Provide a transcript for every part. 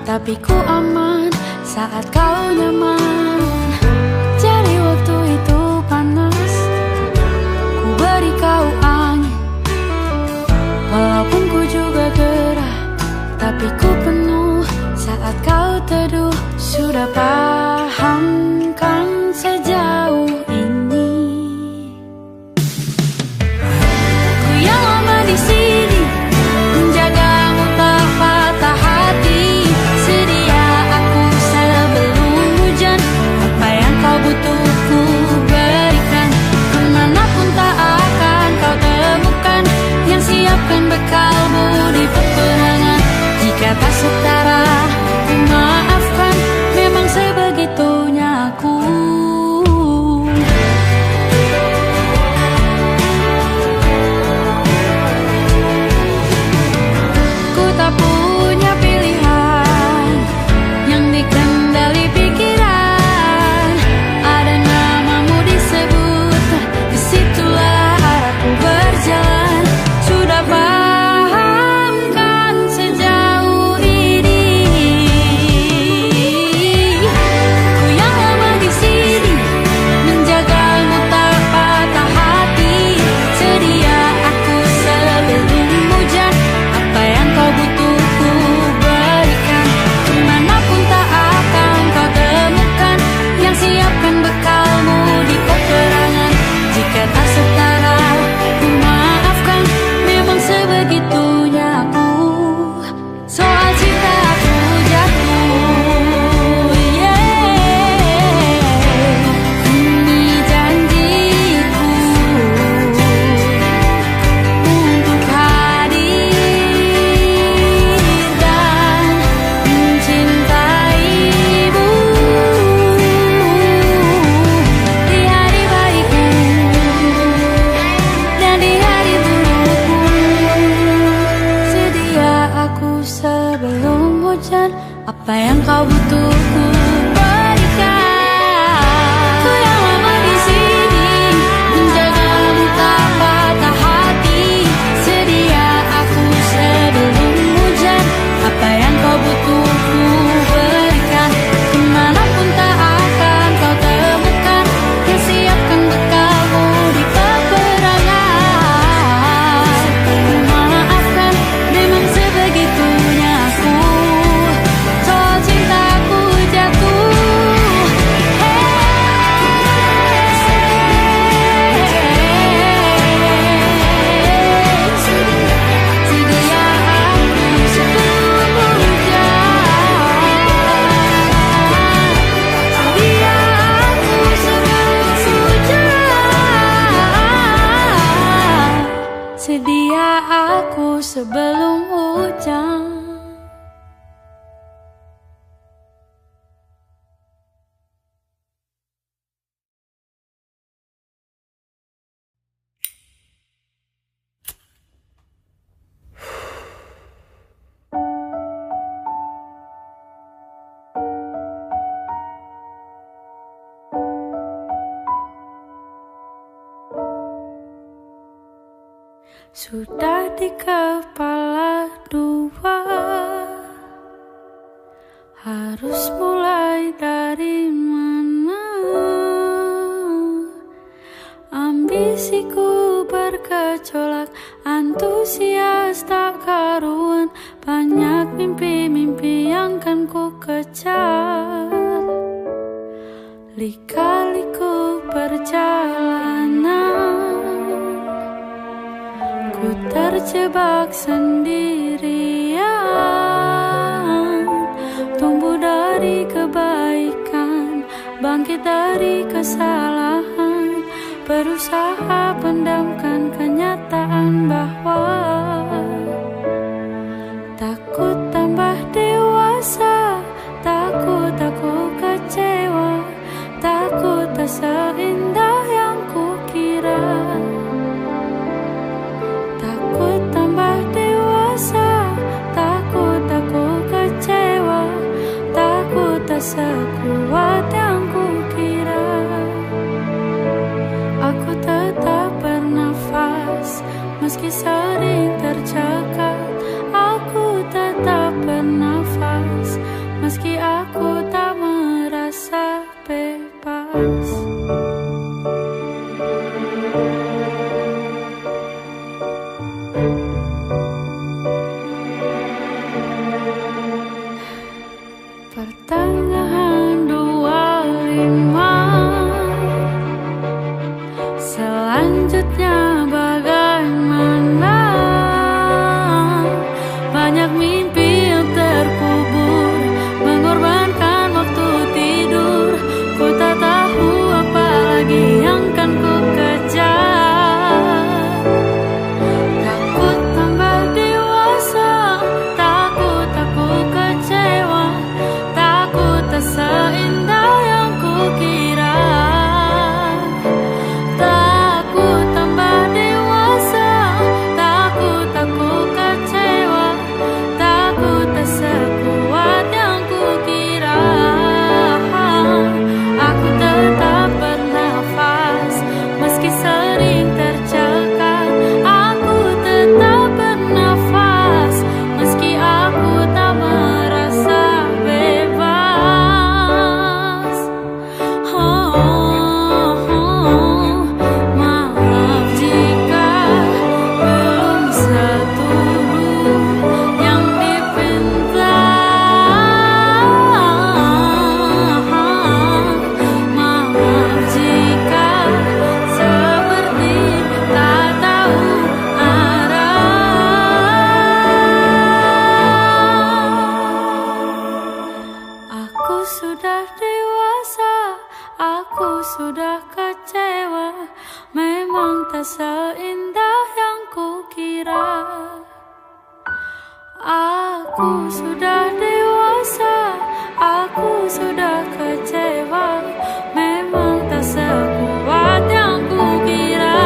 tapi ku aman saat kau nyaman. Jadi waktu itu panas, ku beri kau angin. Walaupun ku juga gerah, tapi ku penuh saat kau teduh. Sudah paham kan sejauh ini? Ku yang lama di sini menjagamu tak patah hati. Sedia aku sebelum hujan, apa yang kau butuh ku berikan. Kemanapun tak akan kau temukan yang siapkan bekalmu di peperangan. Jika tak setara ku maafkan, memang sebegitunya aku. Ku tak punya pilihan yang dikendali pikiran. Ada namamu disebut, disitulah arahku berjalan. Sudah paham kan sejauh ini? Ku yang lama di sini menjagamu tak patah hati. Sedia aku sebelum hujan, apa yang kau butuh ku berikan. Kemanapun tak akan kau temukan yang siapkan bekalmu di peperangan. Jika tak setara ku maafkan, memang sebegitunya aku. Soal cinta aku jatuh, ini janjiku untuk hadir dan mencintaimu di hari baikku dan di hari burukku. Sedia aku sebelum hujan, apa yang kau butuh ku berikan. Ku yang lama di sini menjagamu tak patah hati. Sedia aku sebelum hujan, apa yang kau butuh ku berikan. Kemanapun tak akan kau temukan yang siapkan bekalmu di peperangan. Maafkan, memang sebegitunya aku. Soal cintaku jatuh, sedia aku sebelum hujan. Sedia aku sebelum hujan. Sedia aku sebelum hujan. Sudah di kepala dua, harus mulai dari mana? Ambisiku bergejolak, antusias tak karuan. Banyak mimpi-mimpi yang kan ku kejar. Lika-liku perjalanan, ku terjebak sendirian. Tumbuh dari kebaikan, bangkit dari kesalahan. Berusaha pendamkan kenyataan bahwa takut tambah dewasa. Takut aku kecewa, takut tak seindah yang kukira. Takut tambah dewasa, takut aku kecewa, takut tak sekuat yang kukira. Aku tetap bernafas meski sering sudah dewasa, aku sudah kecewa. Memang tak sekuat yang kukira.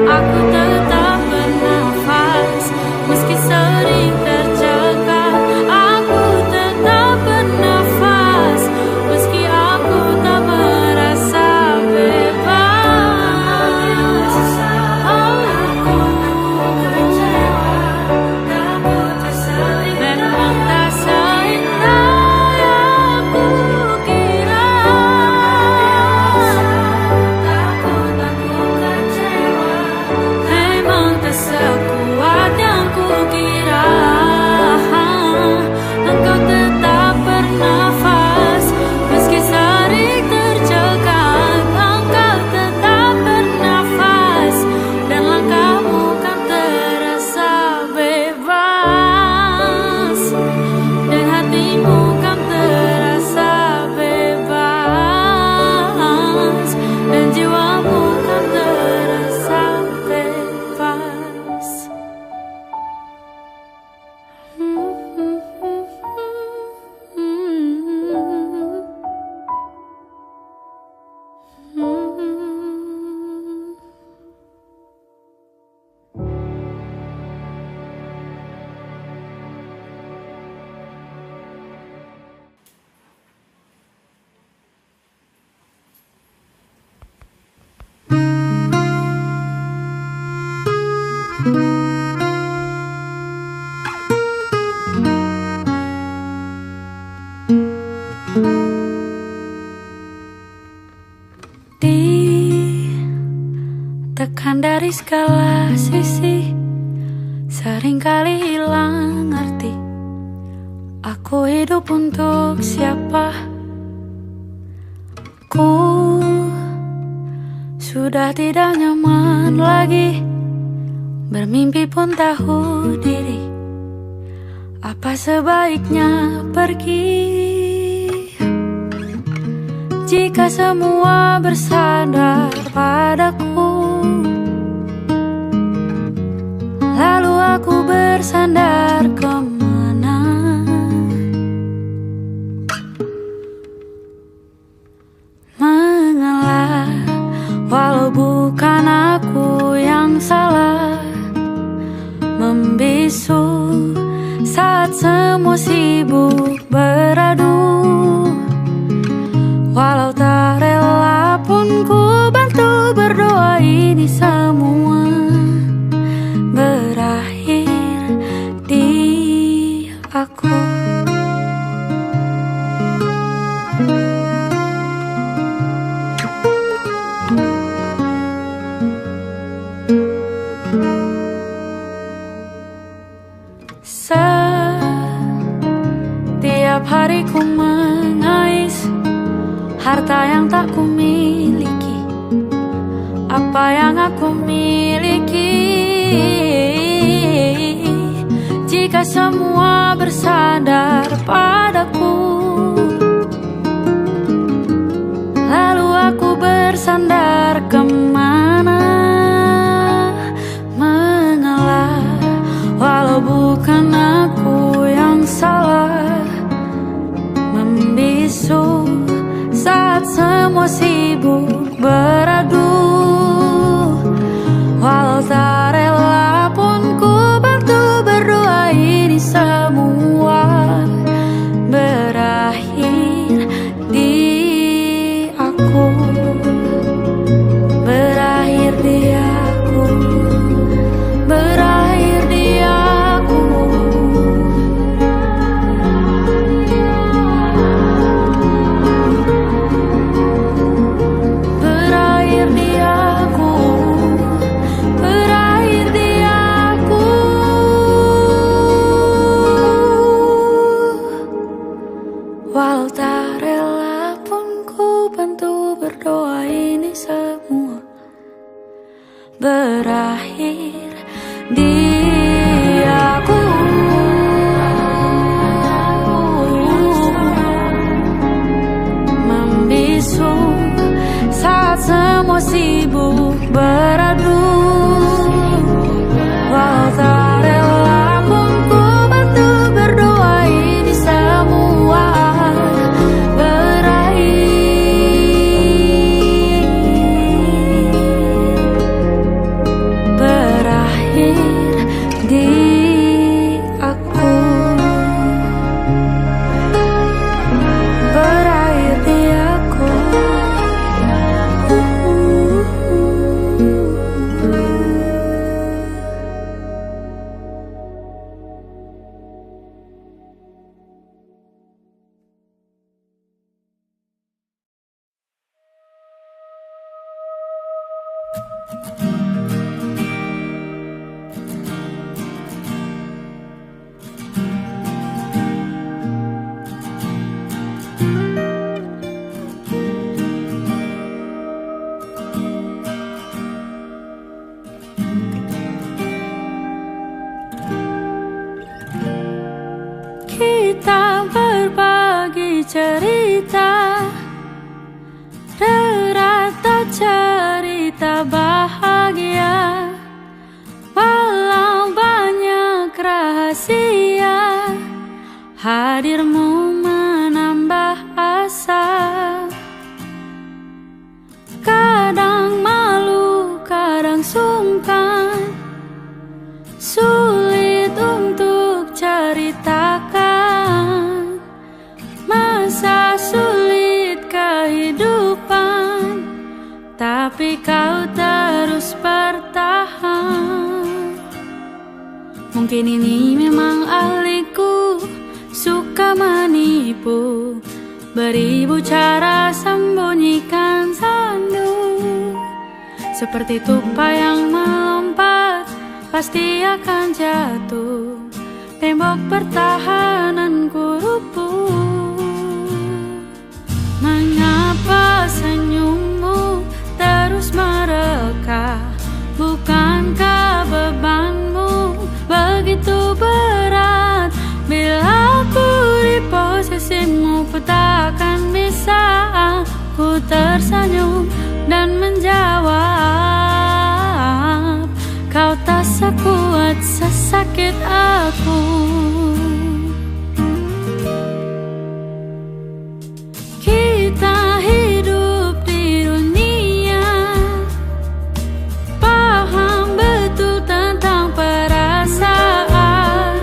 Aku tetap bernafas meski sering tercekat. Aku tetap bernafas meski aku tak merasa bebas. Aku kecewa, memang tak seindah yang kukira. Takut aku kecewa, memang tak sekuat yang kukira. Engkau tetap bernafas meski sering tercekat. Engkau tetap bernafas dan langkahmu kan terasa bebas, dan hatimu kan terasa bebas, dan jiwamu kan terasa bebas. Ditekan dari segala sisi, seringkali hilang arti. Aku hidup untuk siapa? Ku sudah tidak nyaman lagi, bermimpi pun tahu diri. Apa sebaiknya pergi jika semua bersandar padaku? Lalu aku bersandar kemana? Mengalah, walau bukan aku yang salah. Membisu saat semua sibuk beradu. Walau tak rela pun ku bantu berdoa ini semua berakhir di aku. Setiap hari ku mengais harta yang tak ku miliki. Apa yang aku miliki jika semua bersandar padaku? Lalu aku bersandar kemana? Mengalah, walau bukan aku yang salah. Membisu saat semua sibuk beradu. Walau tak rela pun ku bantu berdoa ini semua berakhir di aku. Berakhir di aku. Berakhir di aku. Berakhir di Kita berbagi cerita, derata cerita bahagia, walau banyak rahasia, hadirmu menambah asa. Kadang malu, kadang sungkan, sulit untuk ceritakan masa sulit kehidupan, tapi kau terus bertahan. Mungkin ini memang ahliku, suka menipu, beribu cara sembunyikan sandu. Seperti tupai yang melompat, pasti akan jatuh, tembok pertahananku rubuh. Mengapa senyummu terus mereka? Bukankah bebanmu begitu berat? Bila aku di posisimu, ku tak akan bisa. Ku tersenyum dan menjawab, kau tak sekuat sesakit aku. Kita hidup di dunia, paham betul tentang perasaan.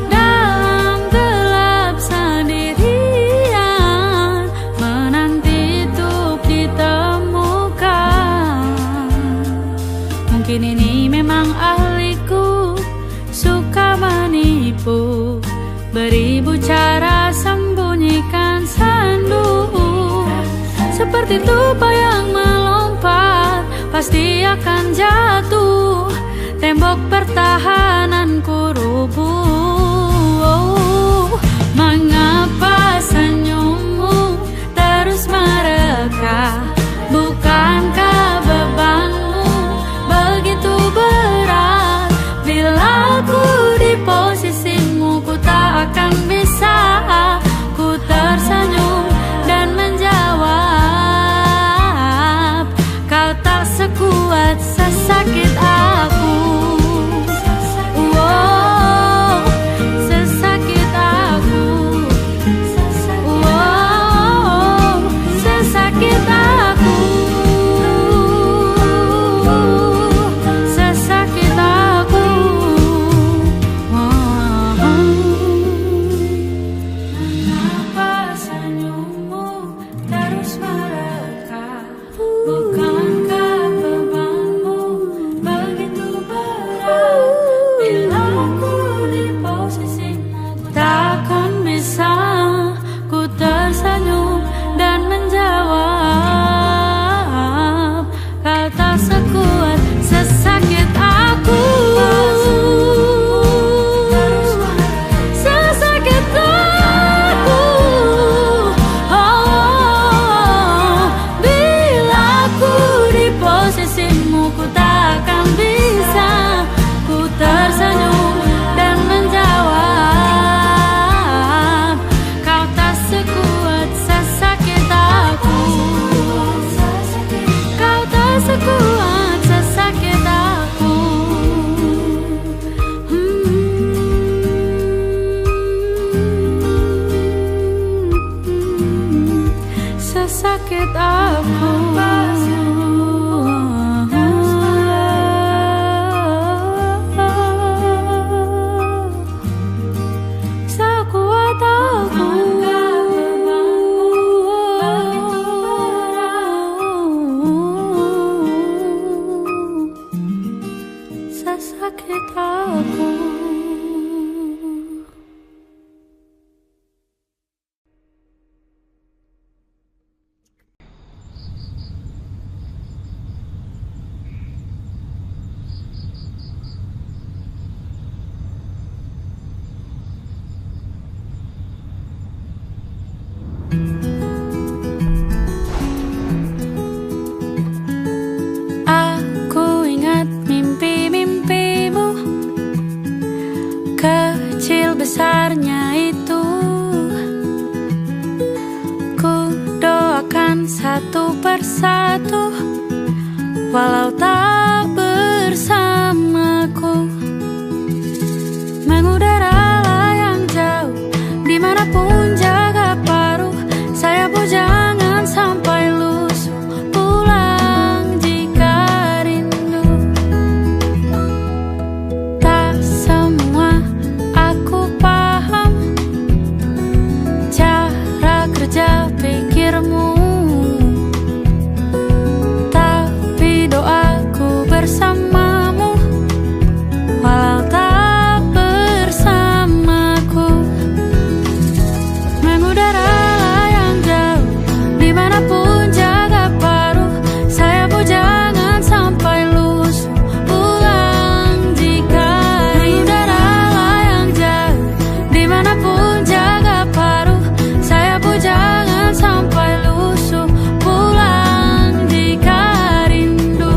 Dalam gelap sendirian, menanti untuk ditemukan. Mungkin ini memang ahliku, suka menipu, beribu cara sembunyikan sandu. Seperti tupai yang melompat, pasti akan jatuh, tembok pertahananku rubuh. Mengapa senyummu terus mereka? Bukankah bebanmu begitu berat? Bila aku di posisimu, ku tak akan bisa. Ku tersenyum dan menjawab, kau tak sekuat sesakit aku. Wow, sesakit aku. Wow, sesakit aku. Sesakit aku. Mengapa senyummu terus mereka? Bukankah bebanmu begitu berat? Bila aku di posisimu, ku takkan bisa. Ku tersenyum dan menjawab, kau tak sekuat sesakit aku. Sesakit aku. Oh, bila aku di posisimu, ku takkan bisa. Ku tersenyum dan menjawab, kau tak sekuat sesakit aku. Kau tak sekuat sesakit aku. Sesakit aku. Sekuat aku. Sesakit aku. Aku ingat mimpi-mimpimu, kecil besarnya itu. satu persatu, walau tak bersamaku. Mengudara yang jauh, dimanapun jaga paruh. Sayapmu jangan sampai lusuh, pulang jika rindu. Tak semua aku paham cara kerja pikirmu, tapi doaku bersamamu, walau tak bersamaku. Mengudara yang jauh, dimanapun jaga paruh. Sayapmu jangan sampai lusuh, pulang jika mengudara yang jauh, dimanapun jaga paruh. Sayapmu jangan sampai lusuh, pulang jika rindu.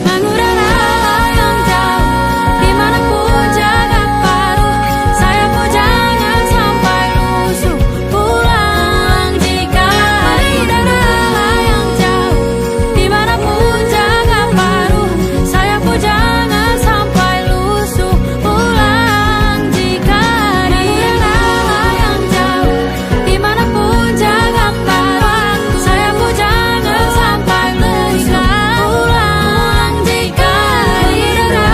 Mengudara yang jauh, dimanapun jaga paruh. Sayapmu jangan sampai lusuh, pulang jika mengudara yang jauh, dimanapun jaga paruh. Sayapmu jangan sampai lusuh, pulang jika mengudara yang jauh, dimanapun jaga paruh. Sayapmu jangan sampai lusuh, pulang jika mengudara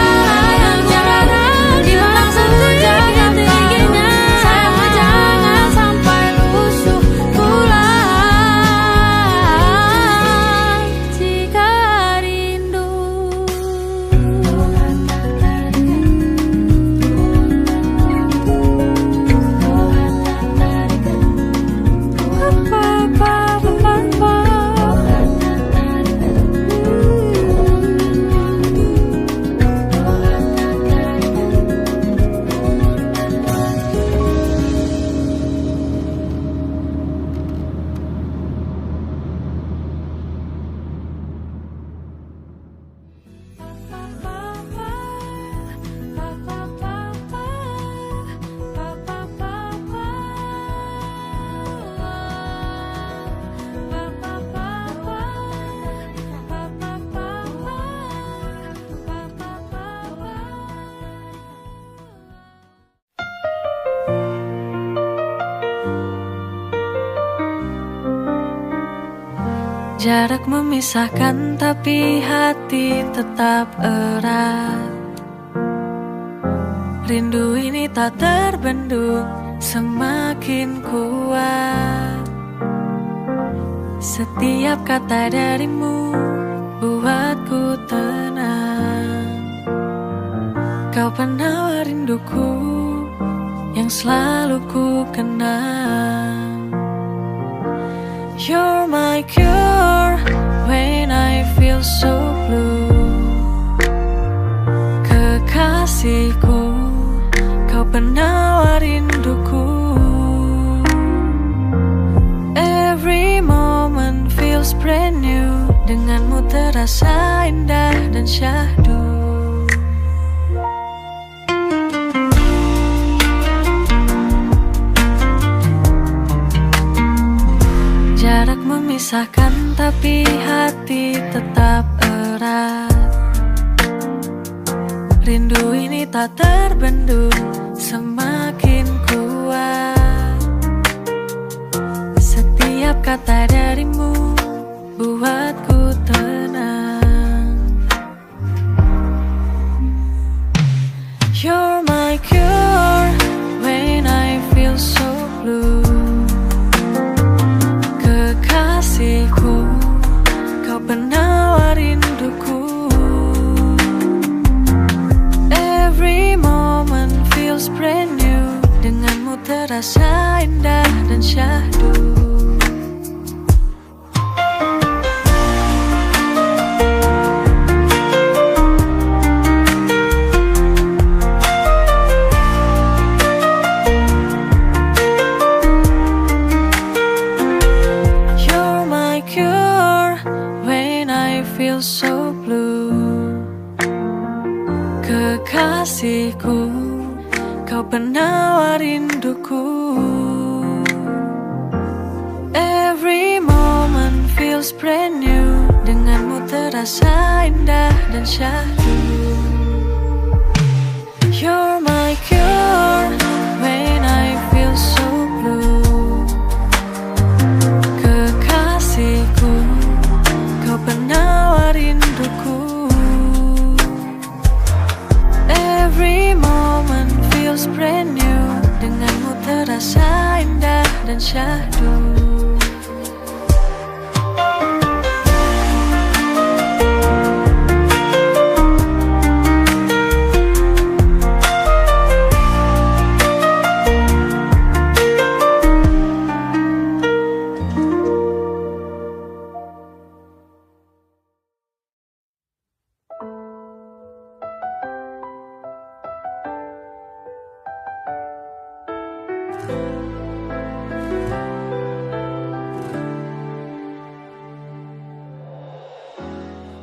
yang jauh, dimanapun jaga tingginya. Sayapmu jangan sampai lusuh, pulang jika rindu. Jarak memisahkan tapi hati tetap erat. Rindu ini tak terbendung, semakin kuat. Setiap kata darimu buatku tenang. Kau penawar rinduku yang selalu ku kenang. You're my cure when I feel so blue. Kekasihku, kau penawar rinduku. Every moment feels brand new. Denganmu terasa indah dan syahdu. Jarak memisahkan tapi hati tetap erat. Rindu ini tak terbendung, semakin kuat. Setiap kata darimu buatku tenang. You're my cure when I feel so blue. Kekasihku, kau penawar rinduku. Every moment feels brand new. Denganmu terasa indah dan syahdu. kekasihku, kau penawar rinduku. Every moment feels brand new, denganmu terasa indah dan syahdu. You're my cure when I feel so blue. Kekasihku, kau penawar rinduku. Every moment feels brand new, denganmu terasa indah dan syahdu.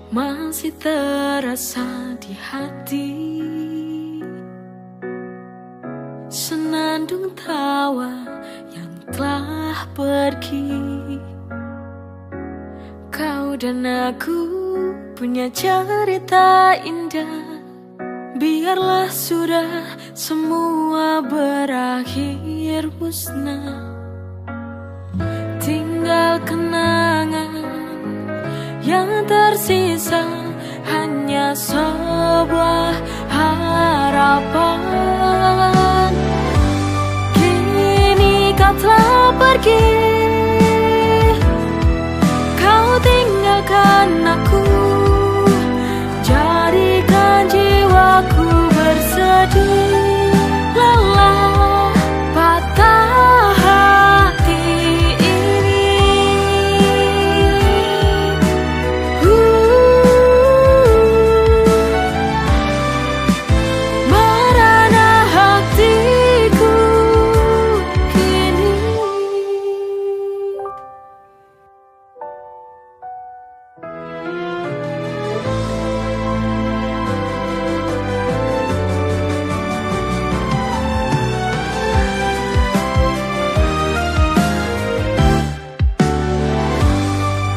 Masih terasa di hati senandung tawa yang telah pergi. Kau dan aku punya cerita indah, biarlah sudah semua berakhir musnah. Tinggal kenangan yang tersisa, hanya sebuah harapan. Kini kau telah pergi, kau tinggalkan aku, jadikan jiwaku bersedih. Lelah patah hati ini. Merana hatiku kini.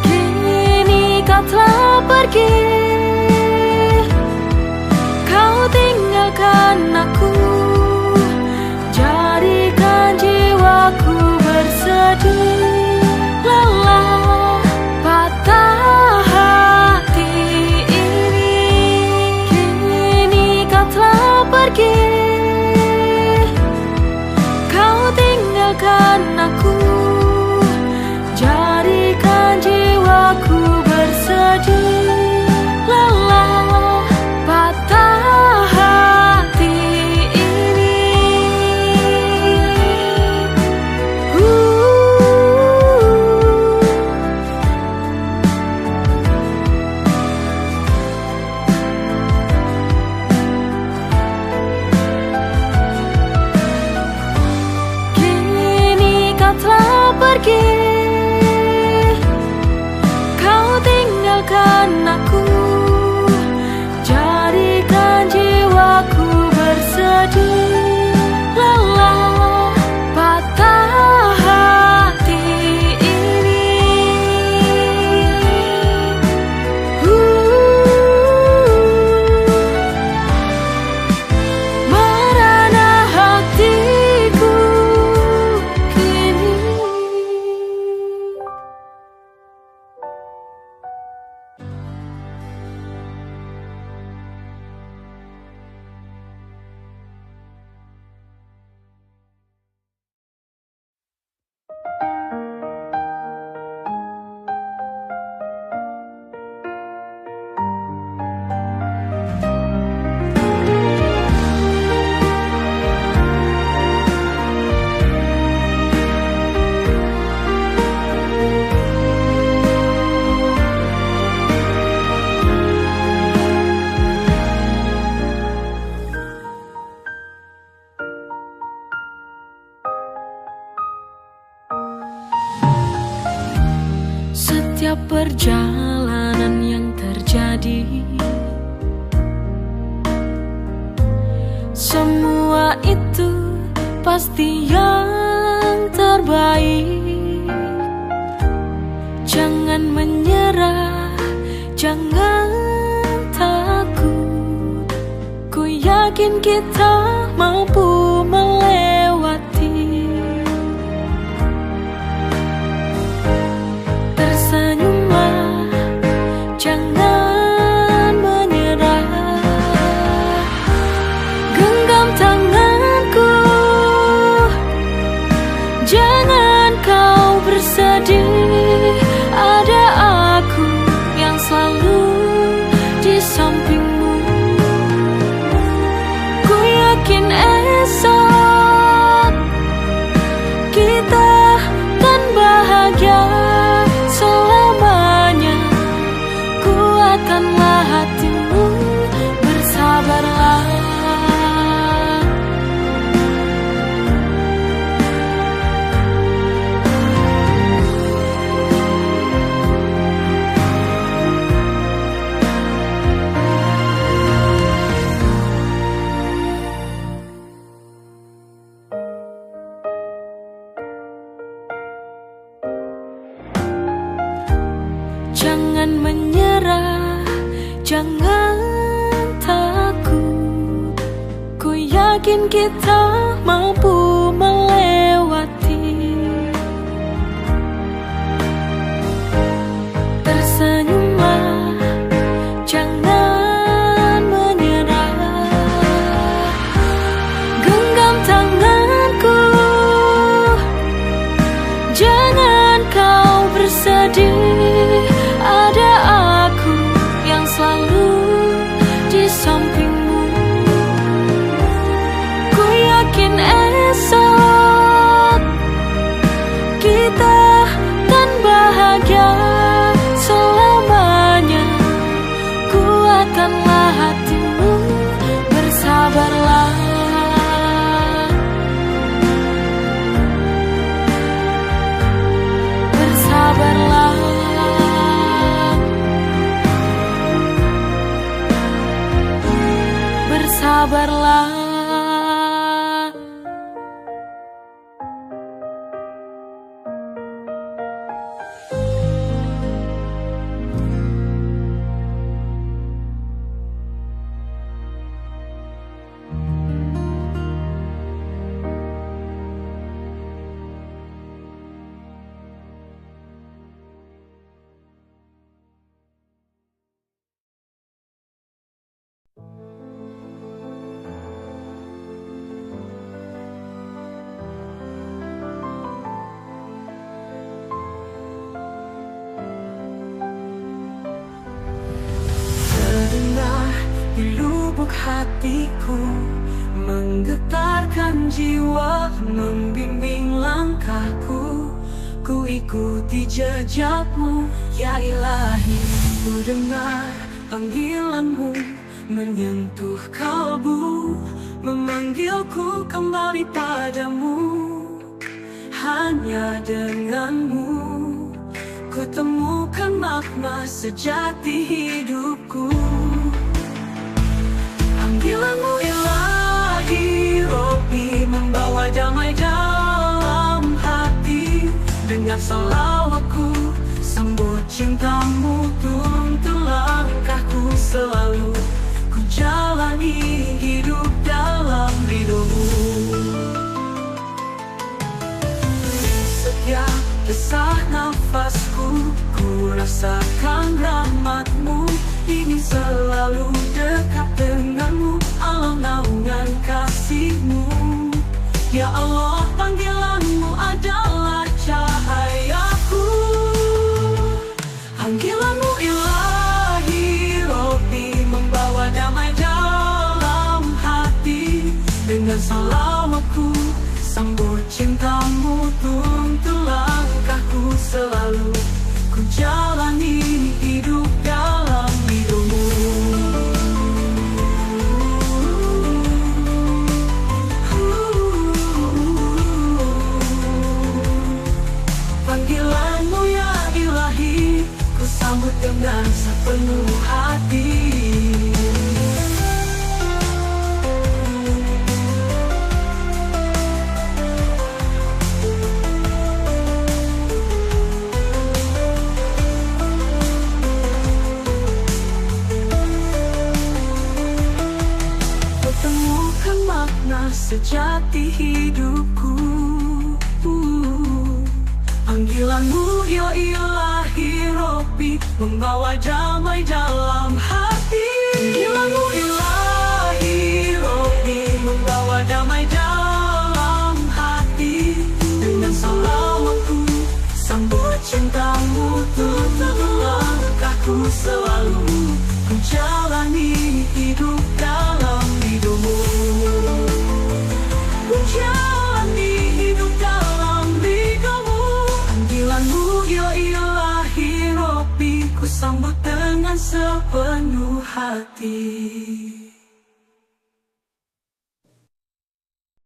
Kini kau telah pergi, kau tinggalkan aku, jadikan jiwaku bersedih. Lelah patah hati ini. Kini kau telah pergi, kau tinggalkan aku, jadikan jiwaku bersedih. Lelah patah hati ini. Kini kau telah pergi, kau tinggalkan aku, jadikan jiwaku bersedih. Lelah patah hati ini. Merana hatiku kini. Setiap perjalanan yang terjadi Semua itu pasti yang terbaik. Jangan menyerah, jangan takut. Ku yakin kita mampu melewati. Tersenyumlah, jangan menyerah. Genggam tanganku, jangan kau bersedih. Ada aku yang selalu di sampingmu. Ku yakin esok kita kan bahagia selamanya. Kuatkanlah hatimu, bersabarlah. Jangan menyerah, jangan takut. Ku yakin kita mampu melewati. Tersenyumlah, jangan menyerah. Genggam tanganku, jangan kau bersedih. Ada aku yang selalu di sampingmu. Ku yakin esok kita kan bahagia selamanya. Kuatkanlah hatimu, bersabarlah. Bersabarlah. Bersabarlah. Terdengar di lubuk hatiku, menggetarkan jiwa, membimbing langkahku. Ku ikuti jejakmu, ya Ilahi. Ku dengar panggilanmu, menyentuh kalbu, memanggilku kembali padamu. Hanya denganmu ku temukan makna sejati hidupku. Panggilanmu Ilahi, Robbi, membawa damai dalam hati. Dengan salawatku sambut cintamu, tuntun langkahku selalu. Ku jalani hidup dalam ridhomu. Setiap desah nafasku, ku rasakan rahmatmu. Ini selalu dekat denganmu, alam naungan kasihmu. Ya Allah, panggilanmu adalah cahayaku. Panggilanmu Ilahi, Robbi, membawa damai dalam hati. Dengan salawatku sambut cintamu, tuntun langkahku selalu. Ku jalani hidup dalam ridhomu. Panggilanmu ya Ilahi, ku sambut dengan sepenuh hati. hati hidupku. Panggilanmu ya ilahi Robbi, membawa damai dalam hati. Panggilanmu ilahi Robbi, membawa damai dalam hati. Dengan salawatku sambut cintamu, tutup langkahku selalu menjalani hidup dalam ridhomu. Menjalani hidup dalam ridhomu. Panggilanmu ya ilahi Robbi, ku sambut dengan sepenuh hati.